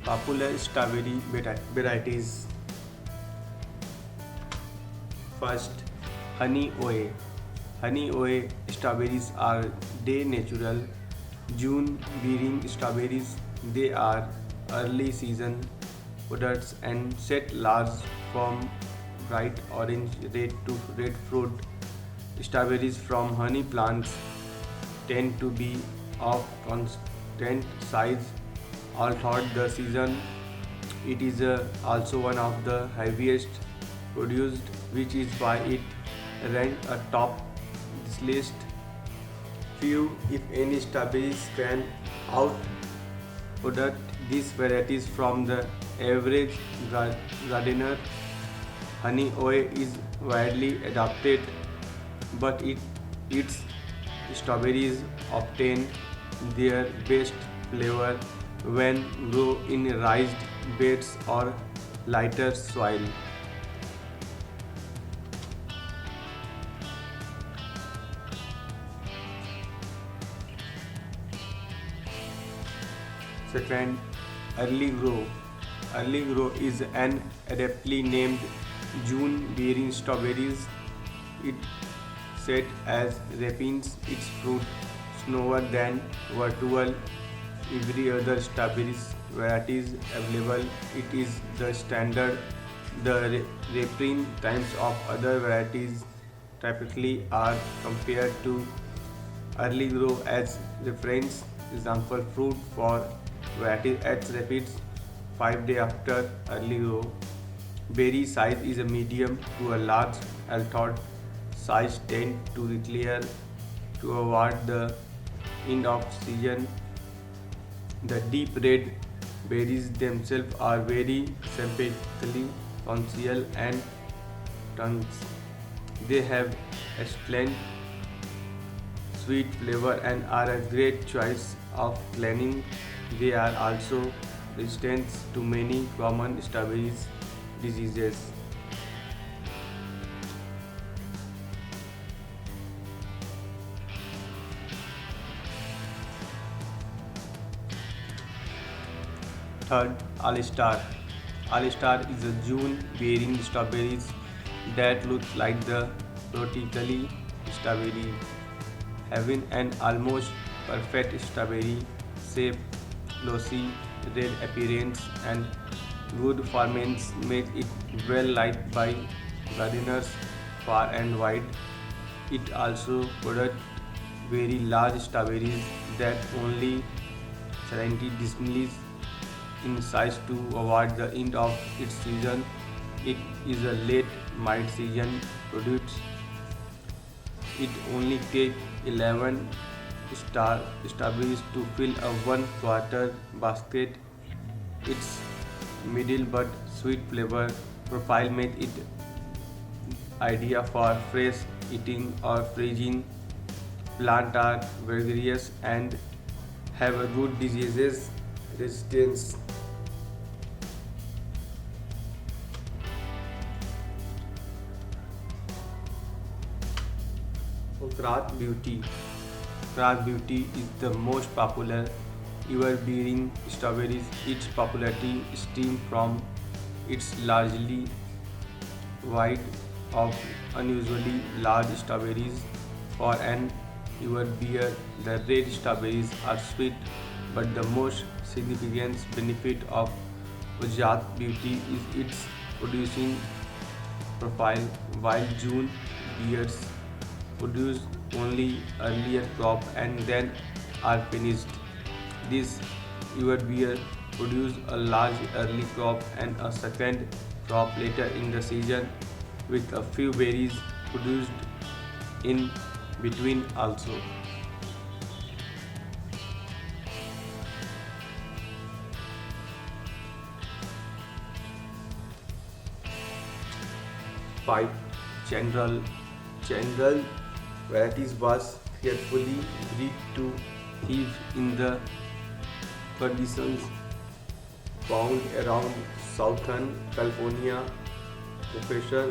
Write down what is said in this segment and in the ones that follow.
Popular strawberry varieties. First, honey oe. Honey oe strawberries are day natural June bearing strawberries. They are early season products and set large from bright orange red to red fruit. Strawberries from honey plants tend to be of constant size all throughout the season. It is also one of the heaviest produced, which is why it ranked atop this list. Few, if any, strawberries can outproduce these varieties from the average gardener. Honey oil is widely adopted, but its strawberries obtain their best flavor when grown in raised beds or lighter soil. Second, early grow. Early grow is an adeptly named June-bearing strawberries. It set as rapines its fruit slower than virtual every other strawberries varieties available. It is the standard. The rapine times of other varieties typically are compared to early grow as reference. Example fruit for variety at rapids 5 day after early grow. Berry size is a medium to a large. Althod size tend to declare toward the end of season. The deep red berries themselves are very sympathetically conscious and tongues. They have excellent sweet flavor and are a great choice of cleaning. They are also resistant to many common strawberries diseases. Third, All-Star. All-Star is a June-bearing strawberries that look like the prototypical strawberry, having an almost perfect strawberry shape, glossy red appearance, and good performance make it well liked by gardeners far and wide. It also produces very large strawberries that only 70 decimals in size to avoid the end of its season. It is a late mid-season produce. It only takes 11 strawberries to fill a 1/4 basket. Its middle but sweet flavor profile make it ideal for fresh eating or freezing. Plants are vigorous and have a good diseases resistance. Craft Beauty. Craft Beauty is the most popular ever-bearing strawberries. Its popularity stems from its largely wide of unusually large strawberries. For an ever-bear, the red strawberries are sweet, but the most significant benefit of Ujat Beauty is its producing profile. While June bears produce only earlier crop and then are finished. This year produce a large early crop and a second crop later in the season with a few berries produced in between also. 5. General. General varieties was carefully bred to thrive in the conditions found around southern California. Professor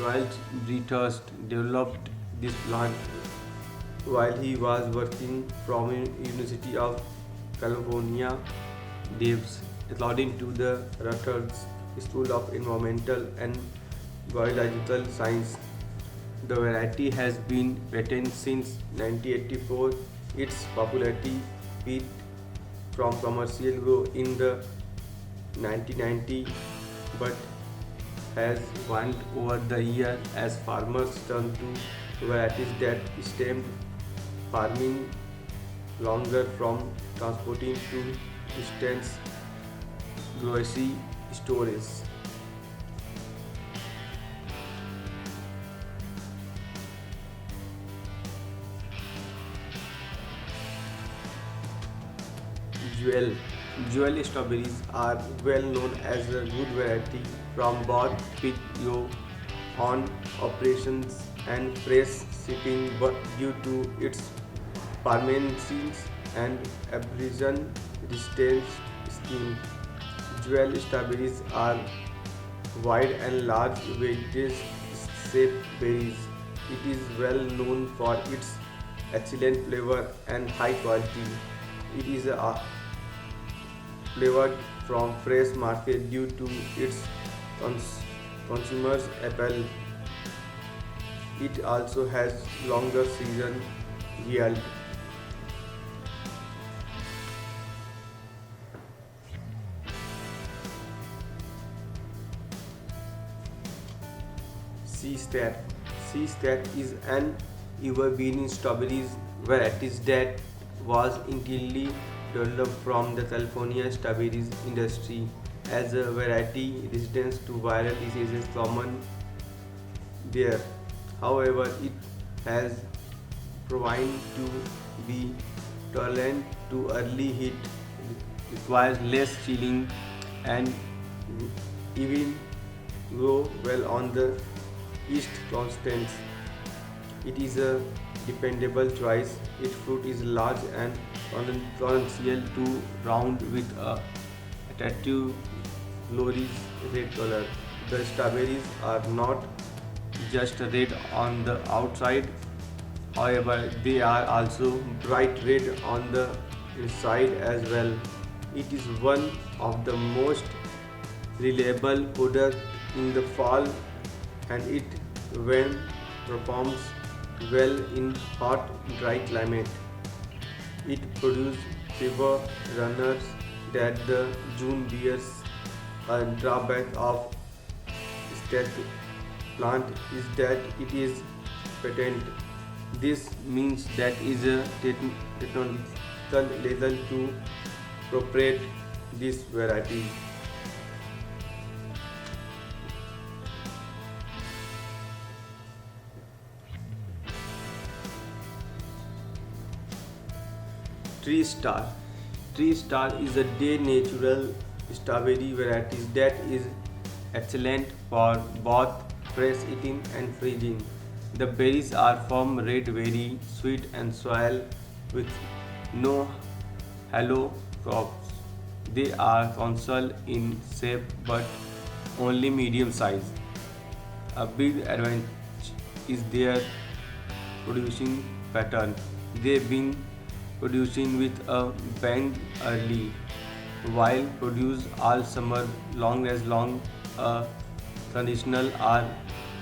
Ralph Breethurst developed this plant while he was working from University of California, Davis. According to the Rutgers School of Environmental and Biological Science, the variety has been patented since 1984. Its popularity peaked from commercial grow in the 1990, but has waned over the year as farmers turn to varieties that stemmed farming longer from transporting to distance grocery storage. Jewel. Jewel strawberries are well known as a good variety from both pick your on operations and fresh shipping but due to its permanency and abrasion resistant skin. Jewel strawberries are wide and large wedge shaped berries. It is well known for its excellent flavor and high quality. It is flavored from fresh market due to its consumers appeal. It also has longer season yield. Seastat. Seastat is an evergreen strawberries varieties that was entirely developed from the California strawberries industry as a variety resistance to viral diseases common there. However, it has proven to be tolerant to early heat, requires less chilling, and even grow well on the east coasts. It is a dependable choice. Its fruit is large and conventional to round with a attractive glorious red color. The strawberries are not just red on the outside, however, they are also bright red on the inside as well. It is one of the most reliable products in the fall and it when performs well in hot dry climate. It produces fewer runners that the June bears. A drawback of state plant is that it is patent. This means that is a technological level to propagate this variety. Tree Star. Tree Star is a day natural strawberry variety that is excellent for both fresh eating and freezing. The berries are firm red, very sweet and soil with no hollow crops. They are console in shape but only medium size. A big advantage is their producing pattern. They've been producing with a bang early, while produce all summer long conditional are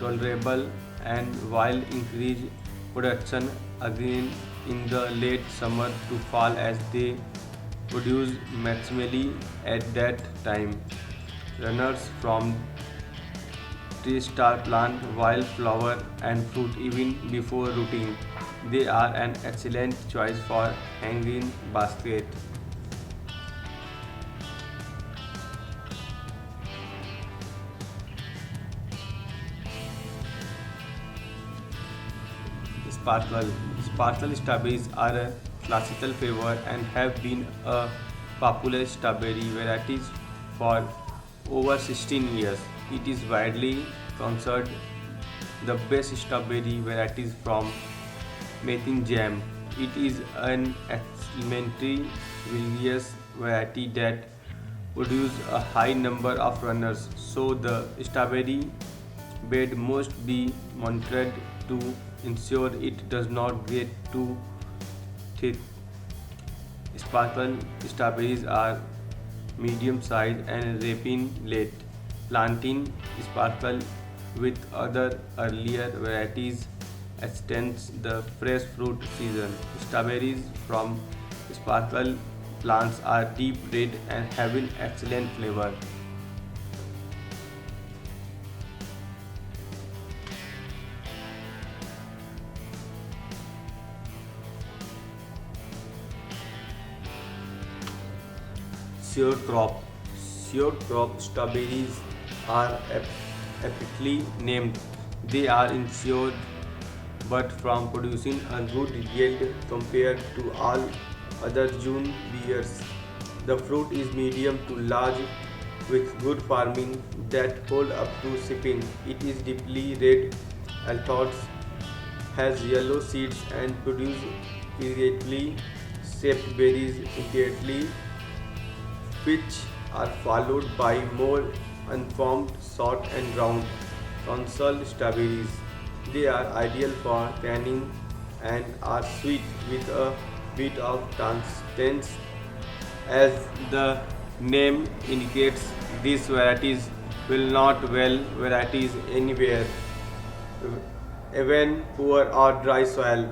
tolerable and while increase production again in the late summer to fall as they produce maximally at that time. Runners from tree star plant wild flower and fruit even before rooting. They are an excellent choice for hanging basket. Sparkle. Sparkle strawberries are a classical flavor and have been a popular strawberry varieties for over 16 years. It is widely considered the best strawberry varieties from making jam. It is an elementary various variety that produce a high number of runners, so the strawberry bed must be monitored to ensure it does not get too thick. Sparkle strawberries are medium size, and ripen late. Planting sparkle with other earlier varieties extends the fresh fruit season. Strawberries from sparkle plants are deep red and have an excellent flavor. Sure crop. Sure crop strawberries are aptly named. They are insured but from producing a good yield compared to all other June beers. The fruit is medium to large with good farming that hold up to shipping. It is deeply red althoughs, has yellow seeds and produce irregularly shaped berries immediately, which are followed by more unformed, short and round console strawberries. They are ideal for canning and are sweet with a bit of tannins. As the name indicates, these varieties will not well varieties anywhere, even poor or dry soil.